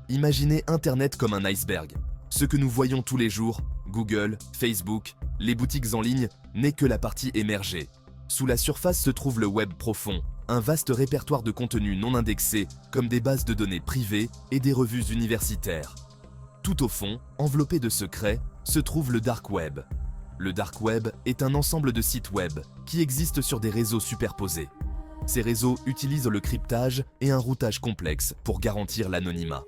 Imaginez Internet comme un iceberg. Ce que nous voyons tous les jours, Google, Facebook, les boutiques en ligne, n'est que la partie émergée. Sous la surface se trouve le web profond, un vaste répertoire de contenus non indexés comme des bases de données privées et des revues universitaires. Tout au fond, enveloppé de secrets, se trouve le dark web. Le dark web est un ensemble de sites web qui existent sur des réseaux superposés. Ces réseaux utilisent le cryptage et un routage complexe pour garantir l'anonymat.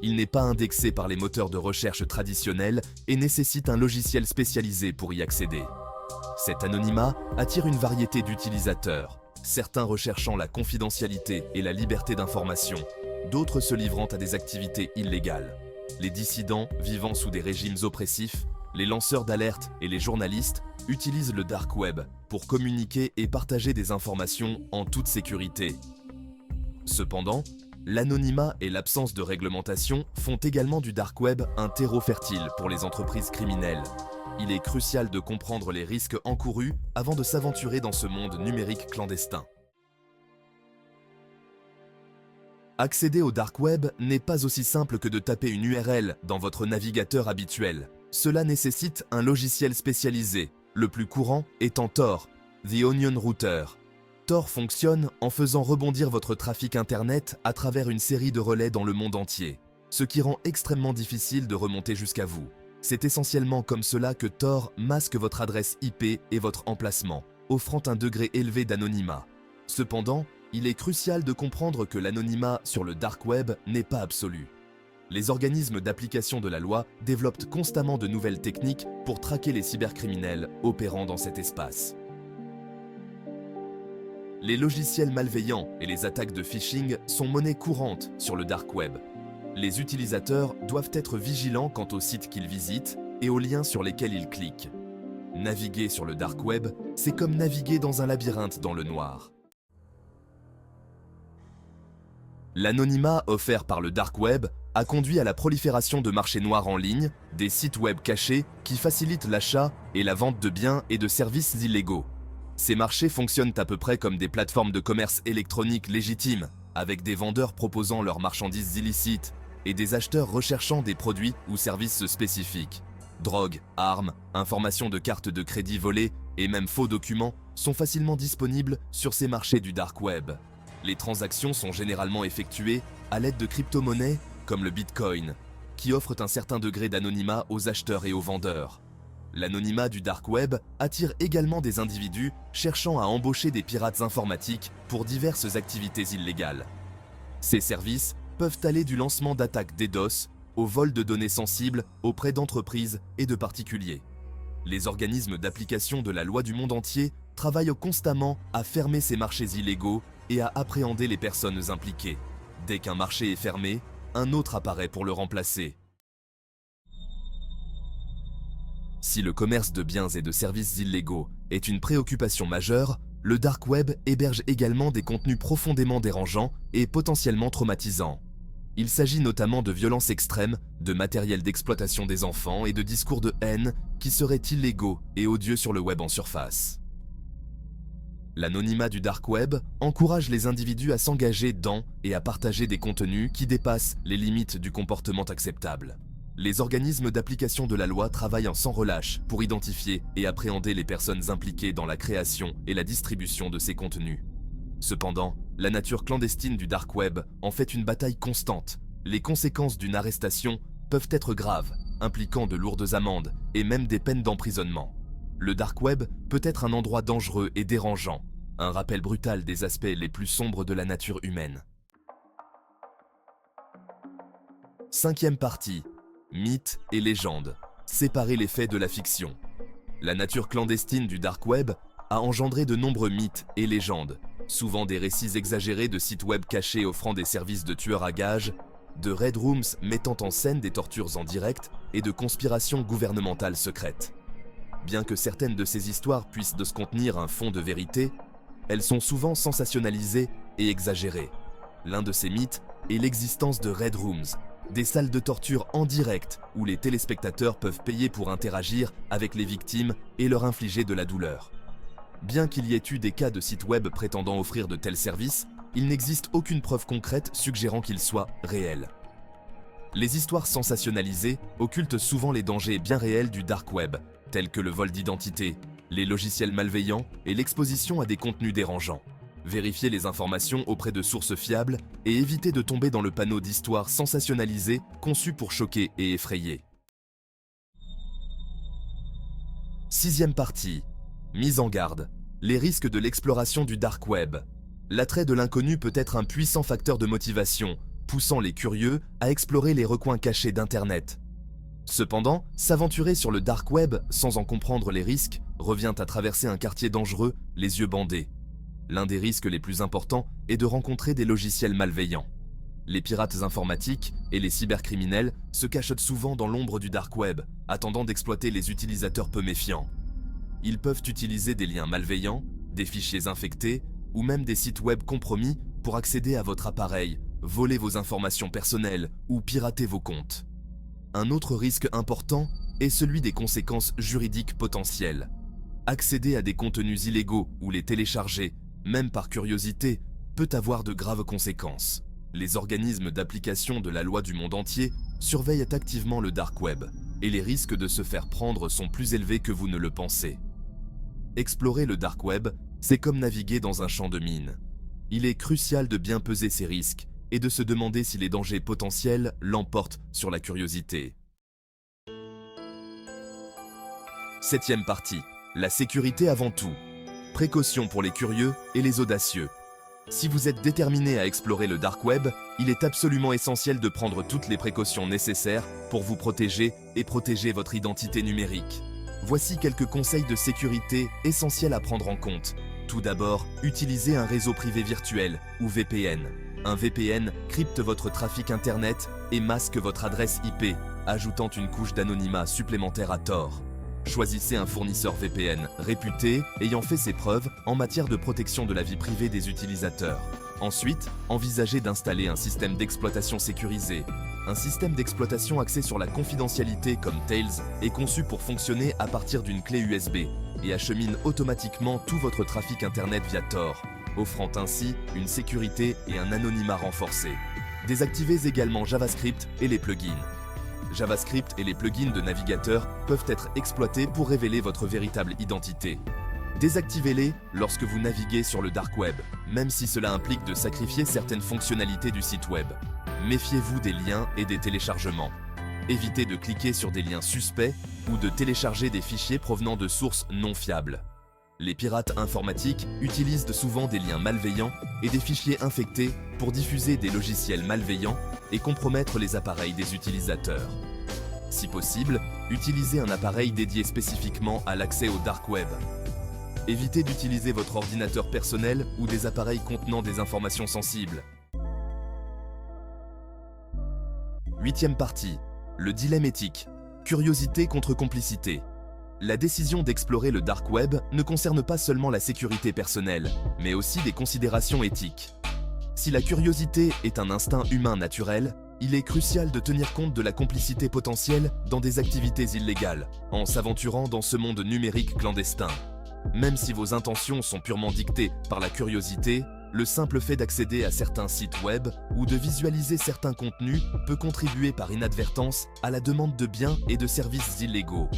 Il n'est pas indexé par les moteurs de recherche traditionnels et nécessite un logiciel spécialisé pour y accéder. Cet anonymat attire une variété d'utilisateurs, certains recherchant la confidentialité et la liberté d'information, d'autres se livrant à des activités illégales. Les dissidents vivant sous des régimes oppressifs, les lanceurs d'alerte et les journalistes utilisent le dark web pour communiquer et partager des informations en toute sécurité. Cependant, l'anonymat et l'absence de réglementation font également du dark web un terreau fertile pour les entreprises criminelles. Il est crucial de comprendre les risques encourus avant de s'aventurer dans ce monde numérique clandestin. Accéder au dark web n'est pas aussi simple que de taper une URL dans votre navigateur habituel. Cela nécessite un logiciel spécialisé, le plus courant étant Tor, The Onion Router. Tor fonctionne en faisant rebondir votre trafic Internet à travers une série de relais dans le monde entier, ce qui rend extrêmement difficile de remonter jusqu'à vous. C'est essentiellement comme cela que Tor masque votre adresse IP et votre emplacement, offrant un degré élevé d'anonymat. Cependant, il est crucial de comprendre que l'anonymat sur le dark web n'est pas absolu. Les organismes d'application de la loi développent constamment de nouvelles techniques pour traquer les cybercriminels opérant dans cet espace. Les logiciels malveillants et les attaques de phishing sont monnaie courante sur le dark web. Les utilisateurs doivent être vigilants quant aux sites qu'ils visitent et aux liens sur lesquels ils cliquent. Naviguer sur le dark web, c'est comme naviguer dans un labyrinthe dans le noir. L'anonymat offert par le dark web a conduit à la prolifération de marchés noirs en ligne, des sites web cachés qui facilitent l'achat et la vente de biens et de services illégaux. Ces marchés fonctionnent à peu près comme des plateformes de commerce électronique légitimes, avec des vendeurs proposant leurs marchandises illicites et des acheteurs recherchant des produits ou services spécifiques. Drogues, armes, informations de cartes de crédit volées et même faux documents sont facilement disponibles sur ces marchés du dark web. Les transactions sont généralement effectuées à l'aide de crypto-monnaies comme le Bitcoin, qui offrent un certain degré d'anonymat aux acheteurs et aux vendeurs. L'anonymat du dark web attire également des individus cherchant à embaucher des pirates informatiques pour diverses activités illégales. Ces services peuvent aller du lancement d'attaques DDoS au vol de données sensibles auprès d'entreprises et de particuliers. Les organismes d'application de la loi du monde entier travaillent constamment à fermer ces marchés illégaux et à appréhender les personnes impliquées. Dès qu'un marché est fermé, un autre apparaît pour le remplacer. Si le commerce de biens et de services illégaux est une préoccupation majeure, le dark web héberge également des contenus profondément dérangeants et potentiellement traumatisants. Il s'agit notamment de violences extrêmes, de matériel d'exploitation des enfants et de discours de haine qui seraient illégaux et odieux sur le web en surface. L'anonymat du dark web encourage les individus à s'engager dans et à partager des contenus qui dépassent les limites du comportement acceptable. Les organismes d'application de la loi travaillent sans relâche pour identifier et appréhender les personnes impliquées dans la création et la distribution de ces contenus. Cependant, la nature clandestine du dark web en fait une bataille constante. Les conséquences d'une arrestation peuvent être graves, impliquant de lourdes amendes et même des peines d'emprisonnement. Le dark web peut être un endroit dangereux et dérangeant, un rappel brutal des aspects les plus sombres de la nature humaine. Cinquième partie. Mythes et légendes. Séparer les faits de la fiction. La nature clandestine du dark web a engendré de nombreux mythes et légendes, souvent des récits exagérés de sites web cachés offrant des services de tueurs à gages, de red rooms mettant en scène des tortures en direct et de conspirations gouvernementales secrètes. Bien que certaines de ces histoires puissent se contenir un fond de vérité, elles sont souvent sensationnalisées et exagérées. L'un de ces mythes est l'existence de red rooms, des salles de torture en direct où les téléspectateurs peuvent payer pour interagir avec les victimes et leur infliger de la douleur. Bien qu'il y ait eu des cas de sites web prétendant offrir de tels services, il n'existe aucune preuve concrète suggérant qu'ils soient réels. Les histoires sensationnalisées occultent souvent les dangers bien réels du dark web, tels que le vol d'identité, les logiciels malveillants et l'exposition à des contenus dérangeants. Vérifiez les informations auprès de sources fiables et évitez de tomber dans le panneau d'histoires sensationnalisées conçues pour choquer et effrayer. Sixième partie. Mise en garde. Les risques de l'exploration du dark web. L'attrait de l'inconnu peut être un puissant facteur de motivation, poussant les curieux à explorer les recoins cachés d'Internet. Cependant, s'aventurer sur le dark web sans en comprendre les risques revient à traverser un quartier dangereux, les yeux bandés. L'un des risques les plus importants est de rencontrer des logiciels malveillants. Les pirates informatiques et les cybercriminels se cachent souvent dans l'ombre du dark web, attendant d'exploiter les utilisateurs peu méfiants. Ils peuvent utiliser des liens malveillants, des fichiers infectés ou même des sites web compromis pour accéder à votre appareil, voler vos informations personnelles ou pirater vos comptes. Un autre risque important est celui des conséquences juridiques potentielles. Accéder à des contenus illégaux ou les télécharger, même par curiosité, peut avoir de graves conséquences. Les organismes d'application de la loi du monde entier surveillent activement le dark web, et les risques de se faire prendre sont plus élevés que vous ne le pensez. Explorer le dark web, c'est comme naviguer dans un champ de mines. Il est crucial de bien peser ses risques et de se demander si les dangers potentiels l'emportent sur la curiosité. Septième partie. La sécurité avant tout. Précautions pour les curieux et les audacieux. Si vous êtes déterminé à explorer le dark web, il est absolument essentiel de prendre toutes les précautions nécessaires pour vous protéger et protéger votre identité numérique. Voici quelques conseils de sécurité essentiels à prendre en compte. Tout d'abord, utilisez un réseau privé virtuel ou VPN. Un VPN crypte votre trafic Internet et masque votre adresse IP, ajoutant une couche d'anonymat supplémentaire à tort. Choisissez un fournisseur VPN réputé, ayant fait ses preuves en matière de protection de la vie privée des utilisateurs. Ensuite, envisagez d'installer un système d'exploitation sécurisé. Un système d'exploitation axé sur la confidentialité comme Tails est conçu pour fonctionner à partir d'une clé USB et achemine automatiquement tout votre trafic Internet via Tor, offrant ainsi une sécurité et un anonymat renforcés. Désactivez également JavaScript et les plugins. JavaScript et les plugins de navigateur peuvent être exploités pour révéler votre véritable identité. Désactivez-les lorsque vous naviguez sur le dark web, même si cela implique de sacrifier certaines fonctionnalités du site web. Méfiez-vous des liens et des téléchargements. Évitez de cliquer sur des liens suspects ou de télécharger des fichiers provenant de sources non fiables. Les pirates informatiques utilisent souvent des liens malveillants et des fichiers infectés pour diffuser des logiciels malveillants et compromettre les appareils des utilisateurs. Si possible, utilisez un appareil dédié spécifiquement à l'accès au dark web. Évitez d'utiliser votre ordinateur personnel ou des appareils contenant des informations sensibles. Huitième partie. Le dilemme éthique. Curiosité contre complicité. La décision d'explorer le dark web ne concerne pas seulement la sécurité personnelle, mais aussi des considérations éthiques. Si la curiosité est un instinct humain naturel, il est crucial de tenir compte de la complicité potentielle dans des activités illégales, en s'aventurant dans ce monde numérique clandestin. Même si vos intentions sont purement dictées par la curiosité, le simple fait d'accéder à certains sites web ou de visualiser certains contenus peut contribuer par inadvertance à la demande de biens et de services illégaux.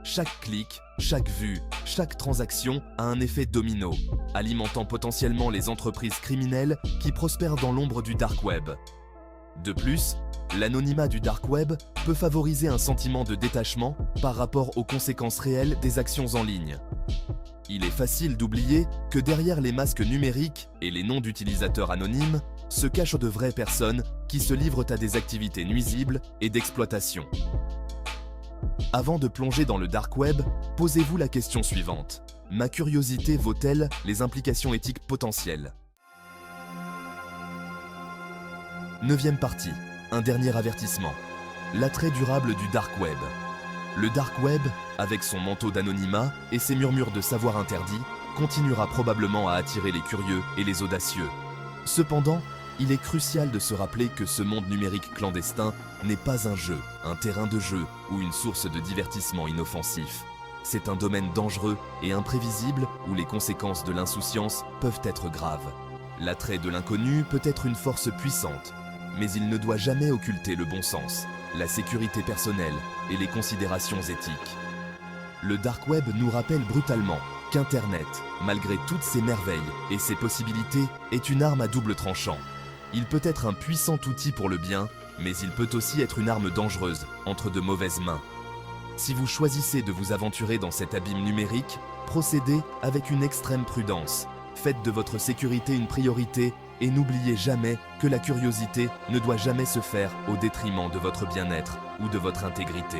Chaque clic, chaque vue, chaque transaction a un effet domino, alimentant potentiellement les entreprises criminelles qui prospèrent dans l'ombre du dark web. De plus, l'anonymat du dark web peut favoriser un sentiment de détachement par rapport aux conséquences réelles des actions en ligne. Il est facile d'oublier que derrière les masques numériques et les noms d'utilisateurs anonymes se cachent de vraies personnes qui se livrent à des activités nuisibles et d'exploitation. Avant de plonger dans le dark web, posez-vous la question suivante. Ma curiosité vaut-elle les implications éthiques potentielles ? Neuvième partie. Un dernier avertissement. L'attrait durable du dark web. Le dark web, avec son manteau d'anonymat et ses murmures de savoir interdit, continuera probablement à attirer les curieux et les audacieux. Cependant, il est crucial de se rappeler que ce monde numérique clandestin n'est pas un jeu, un terrain de jeu ou une source de divertissement inoffensif. C'est un domaine dangereux et imprévisible où les conséquences de l'insouciance peuvent être graves. L'attrait de l'inconnu peut être une force puissante, mais il ne doit jamais occulter le bon sens, la sécurité personnelle et les considérations éthiques. Le dark web nous rappelle brutalement qu'Internet, malgré toutes ses merveilles et ses possibilités, est une arme à double tranchant. Il peut être un puissant outil pour le bien, mais il peut aussi être une arme dangereuse entre de mauvaises mains. Si vous choisissez de vous aventurer dans cet abîme numérique, procédez avec une extrême prudence. Faites de votre sécurité une priorité et n'oubliez jamais que la curiosité ne doit jamais se faire au détriment de votre bien-être ou de votre intégrité.